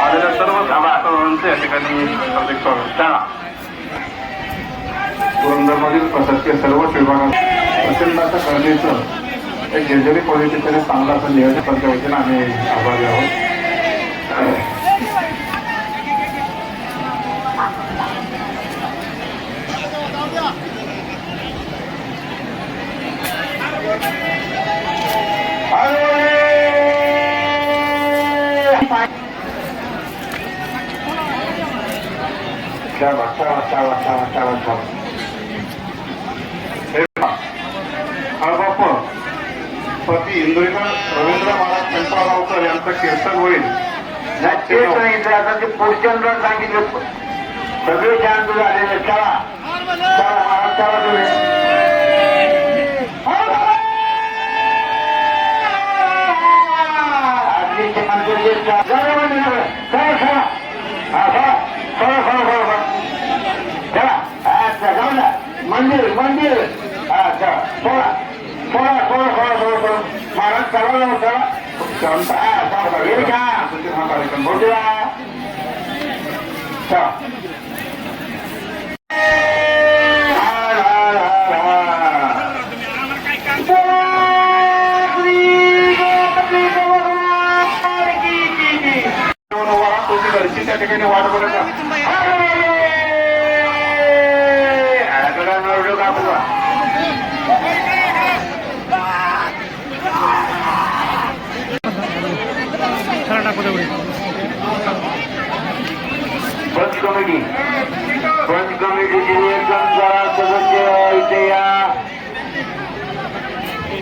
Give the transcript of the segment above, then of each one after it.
आलेल्या सर्व सभासदांचे या ठिकाणी हार्दिक स्वागत. पुरंदरमधील प्रशासकीय सर्वच विभागात प्रचंडाच्या गरजेचं एक जेजेरी पॉलिटिकली चांगला असं नियोजन करण्याच्या वतीनं आम्ही आभारी आहोत. पती इंदुरीकर रवींद्र महाराज पिंपळगावकर यांचं कीर्तन होईल. तेच नाही तर आता ते पोस्टनला सांगितलं सगळे शांत झालेले. चला चला महाराज चला तुम्ही आजचे मंदिर मंदिर मंदिर हा चला सोळा सोळा सोळा सोळा सोळा सोळा महाराज चला चला हा कार्यक्रम घरची त्या ठिकाणी वाट बघत पंच कमिटीचे एकदम जरा सदस्य इथे या.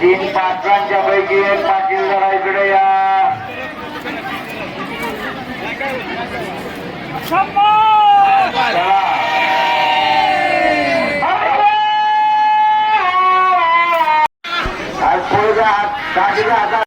3 पाटलांच्या पैकी एक पाटील जरा इकडे या.